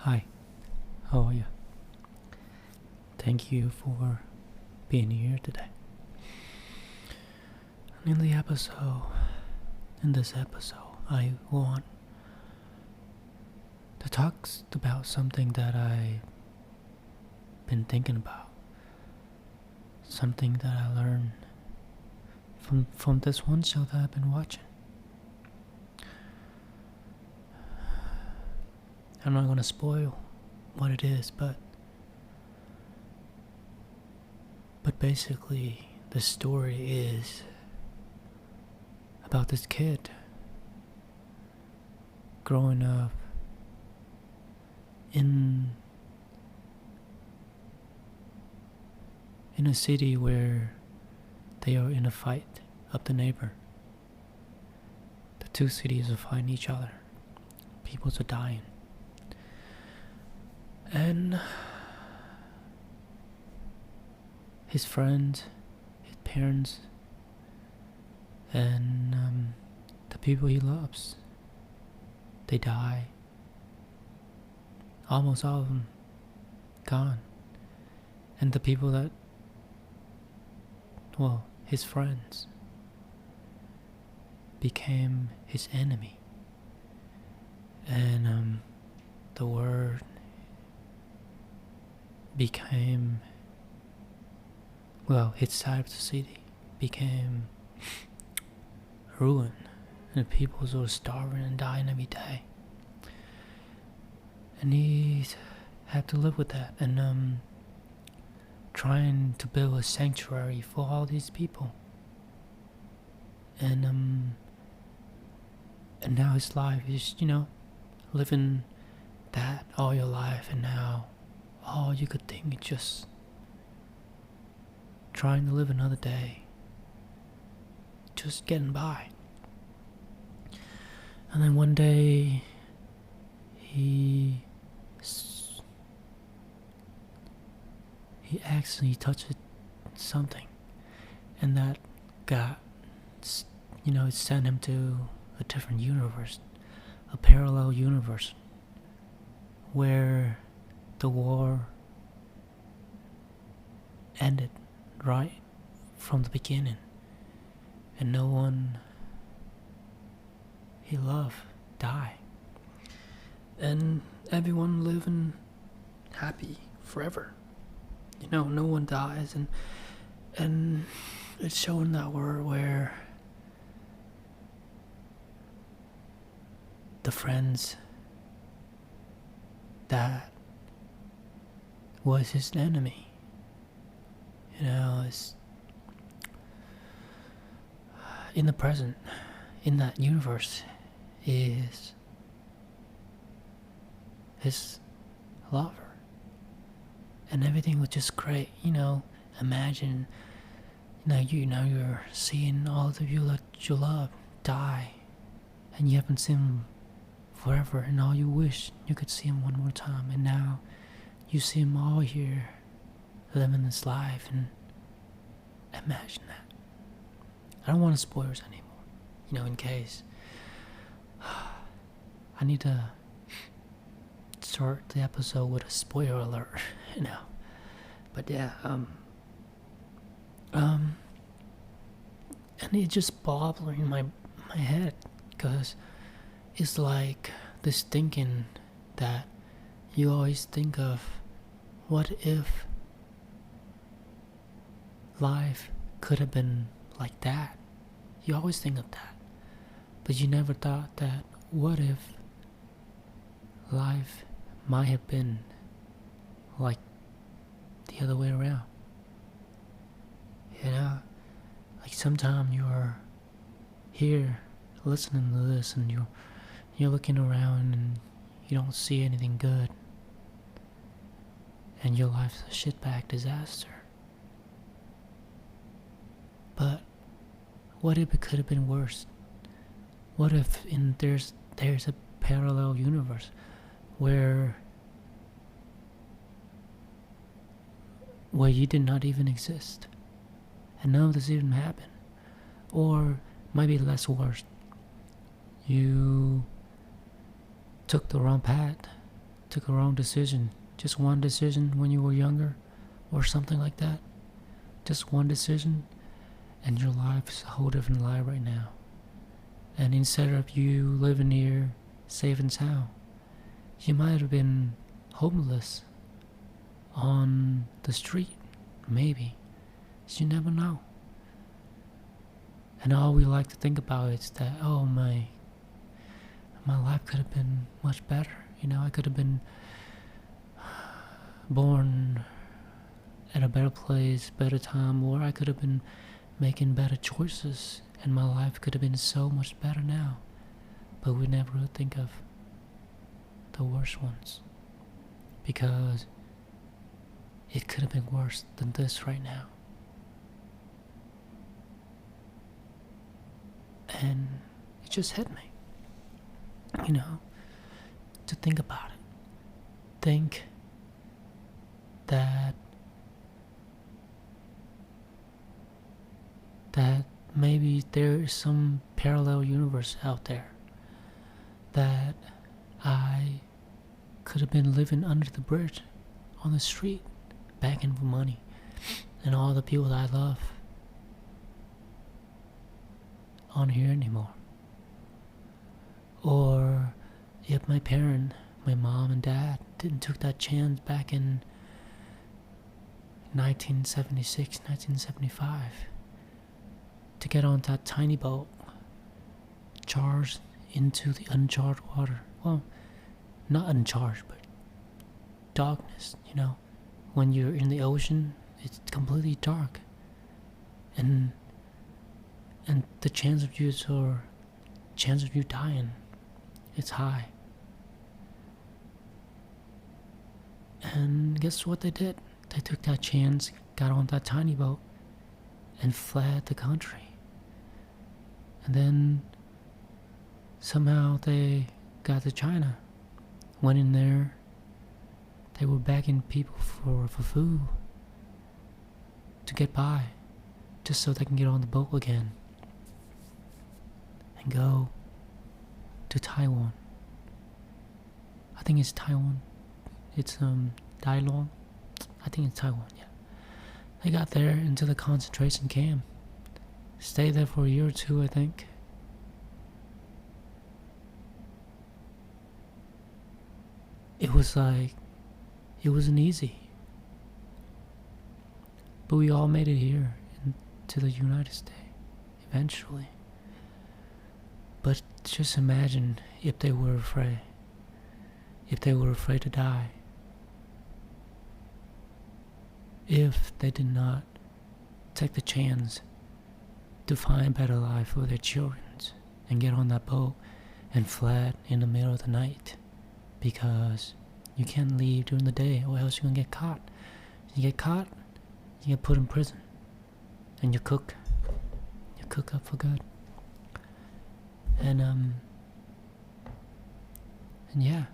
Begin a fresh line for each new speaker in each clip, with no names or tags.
Hi, how are you? Thank you for being here today. In this episode, I want to talk about something that I've been thinking about. Something that I learned from this one show that I've been watching. I'm not gonna spoil what it is, but basically the story is about this kid growing up in a city where they are in a fight of the neighbor. The two cities are fighting each other. People are dying. And his friends, his parents, and the people he loves, they die. Almost all of them gone. And the people that, his friends, became his enemy. And the word became, his side of the city became ruined, and people were starving and dying every day. And he had to live with that, and trying to build a sanctuary for all these people. And now his life is, living that all your life, and now all you could think is just trying to live another day, just getting by. And then one day he accidentally touched something, and that got, it sent him to a different universe, a parallel universe, where the war ended right from the beginning, and no one he loved died, and everyone living happy forever. No one dies, and it's showing that world where the friends that was his enemy, is in the present, in that universe, is his lover. And everything was just great, imagine, you're seeing all the people that you love die, and you haven't seen them forever, and all you wish you could see him one more time, and now you see him all here living this life. And imagine that. I don't want to spoilers anymore, in case I need to start the episode with a spoiler alert, but yeah, and it just bothering my head, because it's like this thinking that you always think of, what if life could have been like that? You always think of that, but you never thought that, what if life might have been like the other way around? Like sometimes you're here listening to this, and you're looking around and you don't see anything good, and your life's a shitbag disaster. But what if it could have been worse? What if there's a parallel universe where you did not even exist, and none of this even happened? Or maybe less worse, you took the wrong path took a wrong decision, just one decision when you were younger, or something like that, just one decision, and your life is a whole different life right now. And instead of you living here safe and sound, you might have been homeless on the street, maybe. You never know. And all we like to think about is that, oh, my life could have been much better. I could have been born at a better place, better time, or I could have been making better choices, and my life could have been so much better now. But we never really think of the worst ones, because it could have been worse than this right now. And it just hit me, to think about it. Think that maybe there is some parallel universe out there, that I could have been living under the bridge on the street, begging for money, and all the people that I love aren't here anymore. Or if my mom and dad, didn't took that chance back in 1976, 1975, to get on that tiny boat, charged into the uncharted water. Well, not uncharged, but darkness, When you're in the ocean, it's completely dark. And the chance of you dying, it's high. And guess what they did? They took that chance, got on that tiny boat, and fled the country. And then somehow they got to China, went in there. They were begging people for food to get by, just so they can get on the boat again and go to Taiwan. I think it's Taiwan. It's Dai-Long. I think it's Taiwan, yeah. They got there into the concentration camp. Stayed there for a year or two, I think. It wasn't easy. But we all made it here to the United States eventually. But just imagine if they were afraid. If they were afraid to die. If they did not take the chance to find a better life for their children and get on that boat and fled in the middle of the night, because you can't leave during the day or else you're gonna get caught. You get caught, you get put in prison, and you cook up for good. And yeah,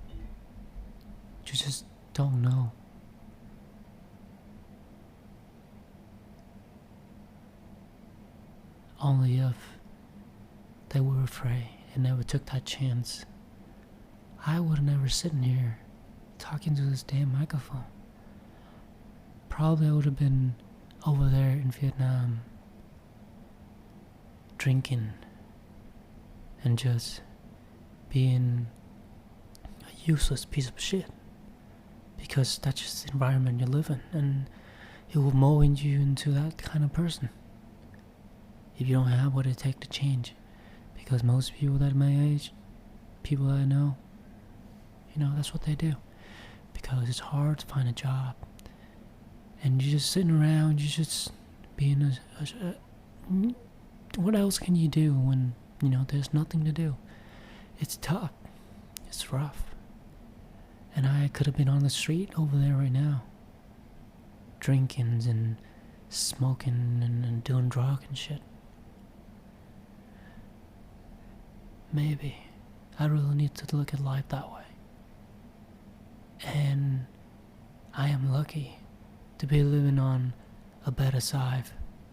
you just don't know. Only if they were afraid and never took that chance, I would have never sitting here talking to this damn microphone. Probably I would have been over there in Vietnam drinking and just being a useless piece of shit, because that's just the environment you live in, and it will mold you into that kind of person if you don't have what it takes to change. Because most people that are my age, people that I know, that's what they do, because it's hard to find a job, and you're just sitting around, you're just being what else can you do when there's nothing to do? It's tough, it's rough. And I could have been on the street over there right now, drinking and smoking and doing drugs and shit. Maybe I really need to look at life that way. And I am lucky to be living on a better side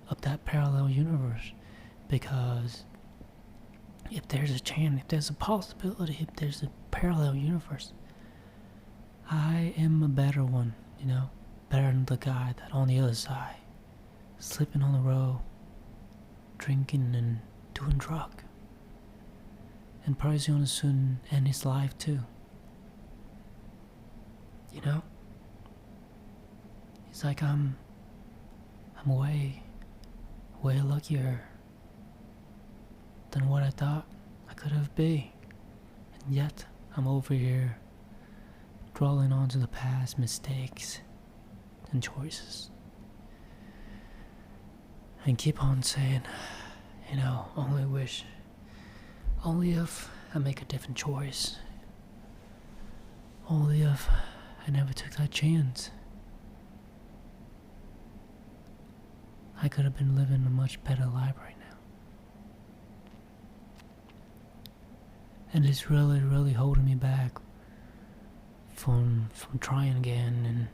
of that parallel universe, because if there's a chance, if there's a possibility, if there's a parallel universe, I am a better one, better than the guy that on the other side, slipping on the road, drinking and doing drug, and probably gonna soon end his life too. It's like I'm way luckier than what I thought I could have been, and yet I'm over here dwelling onto the past mistakes and choices, and keep on saying, only if I make a different choice, only if I never took that chance, I could have been living a much better life right now. And it's really holding me back from trying again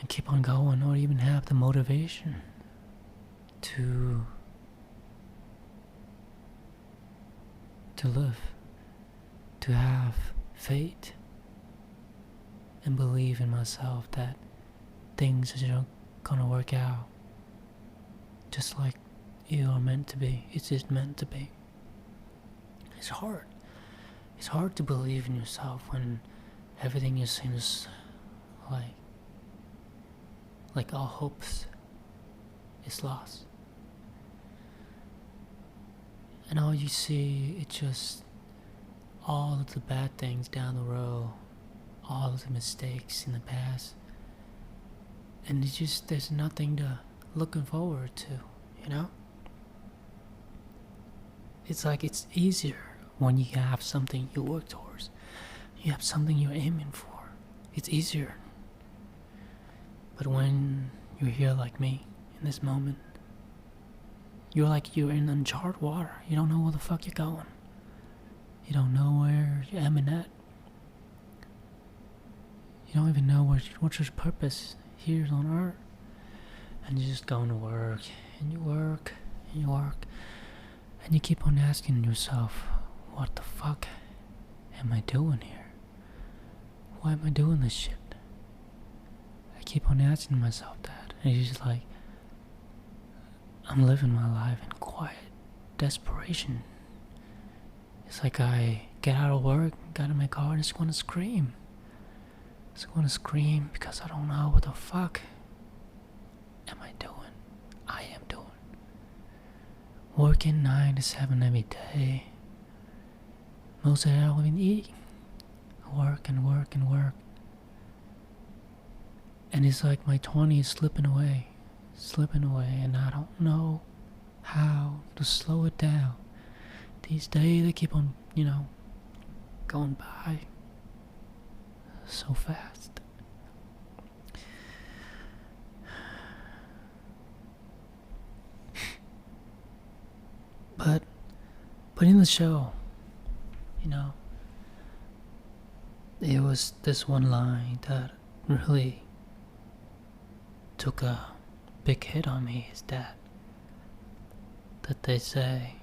and keep on going, or even have the motivation to live, to have faith and believe in myself that things are gonna work out just like you are meant to be. It's just meant to be. It's hard. It's hard to believe in yourself when everything just seems like all hopes is lost. And all you see, it's just all of the bad things down the road, all of the mistakes in the past, and it's just, there's nothing to looking forward to, It's like it's easier when you have something you work towards. You have something you're aiming for. It's easier. But when you're here like me, in this moment, you're in uncharted water. You don't know where the fuck you're going. You don't know where you're aiming at. You don't even know what's your purpose here on earth. And you're just going to work, and you work, and you work, and you keep on asking yourself, what the fuck am I doing here? Why am I doing this shit? I keep on asking myself that, and it's just like, I'm living my life in quiet desperation. It's like I get out of work, got in my car, and just want to scream. Just want to scream because I don't know what the fuck am I doing. I am doing. Working 9 to 7 every day. Most of it I don't even eat. Work and work and work. And it's like my 20s slipping away, and I don't know how to slow it down. These days they keep on, going by so fast. But in the show, it was this one line that really took a big hit on me, is that they say,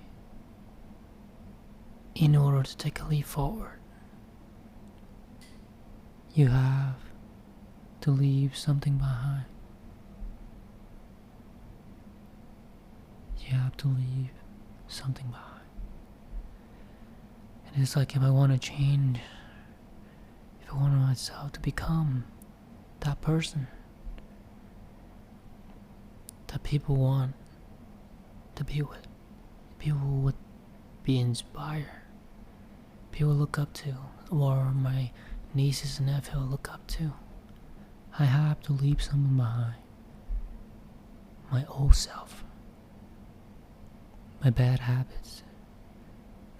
in order to take a leap forward, you have to leave something behind. You have to leave something behind. And it's like, if I want to change, if I want myself to become that person that people want to be with, people would be inspired, people look up to, or my nieces and nephews look up to, I have to leave something behind. My old self, my bad habits,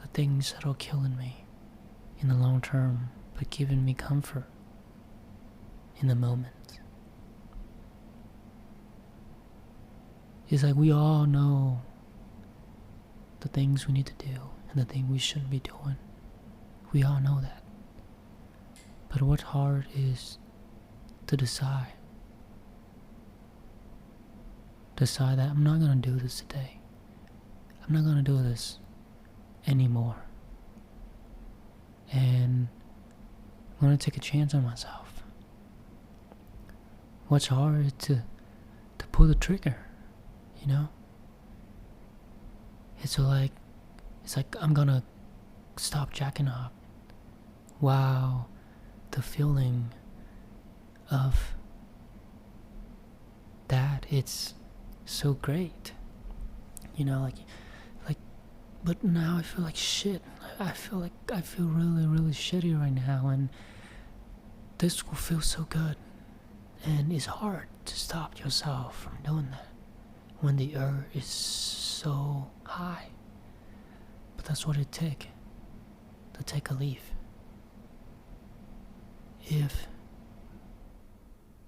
the things that are killing me in the long term but giving me comfort in the moment. It's like we all know the things we need to do and the things we shouldn't be doing. We all know that. But what's hard is to decide. Decide that I'm not gonna do this today. I'm not gonna do this anymore. And I'm gonna take a chance on myself. What's hard is to pull the trigger, you know? It's like I'm gonna stop jacking off. Wow, the feeling of that, it's so great. You know, like but now I feel like shit. I feel really, really shitty right now, and this will feel so good. And it's hard to stop yourself from doing that when the air is so high. But that's what it takes to take a leaf. If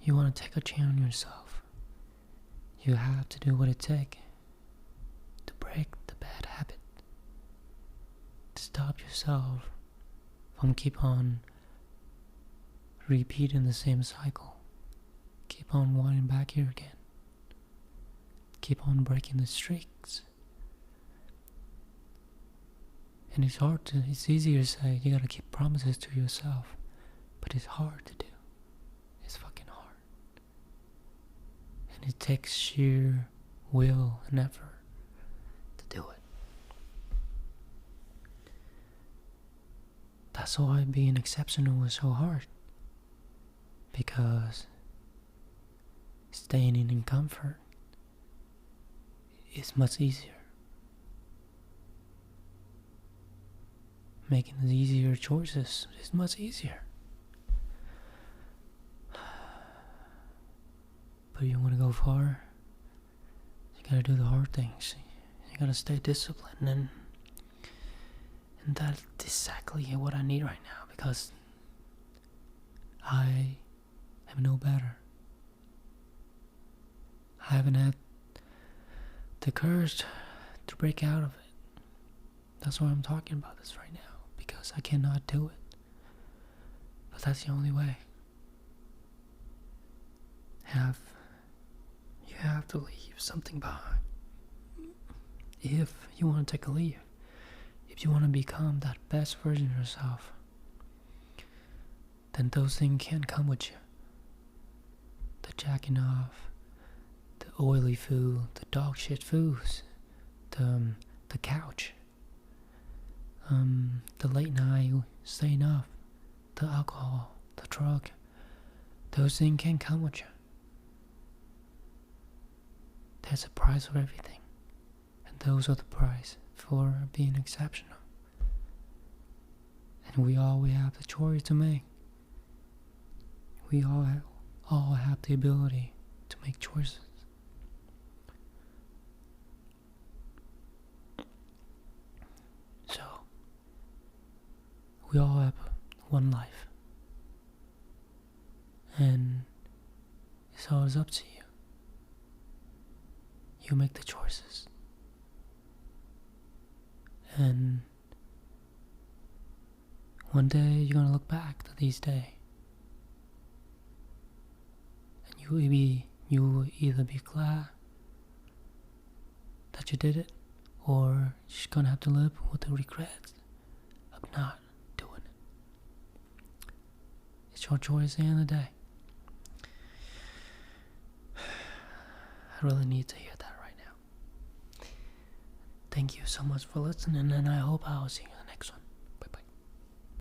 you want to take a chance on yourself, you have to do what it takes to break the bad habit, to stop yourself from keep on repeating the same cycle, keep on winding back here again, keep on breaking the streaks. And it's easier to say you gotta keep promises to yourself, but it's hard to do. It's fucking hard. And it takes sheer will and effort to do it. That's why being exceptional is so hard. Because staying in comfort is much easier. Making the easier choices is much easier. But you want to go far, you gotta do the hard things. You gotta stay disciplined, and that's exactly what I need right now, because I am no better. I haven't had the courage to break out of it. That's why I'm talking about this right now, because I cannot do it. But that's the only way. You have to leave something behind. If you want to take a leave, if you want to become that best version of yourself, then those things can't come with you. The jacking off, the oily food, the dog shit foods, the couch, the late night staying up, the alcohol, the drug. Those things can't come with you. There's a price for everything, and those are the price for being exceptional. And we have the choice to make. We all have the ability to make choices. So, we all have one life, and it's always up to you. You make the choices. And one day you're gonna look back to these days, and you will either be glad that you did it, or you're just gonna have to live with the regrets of not doing it. It's your choice at the end of the day. I really need to hear that right now. Thank you so much for listening, and I hope I will see you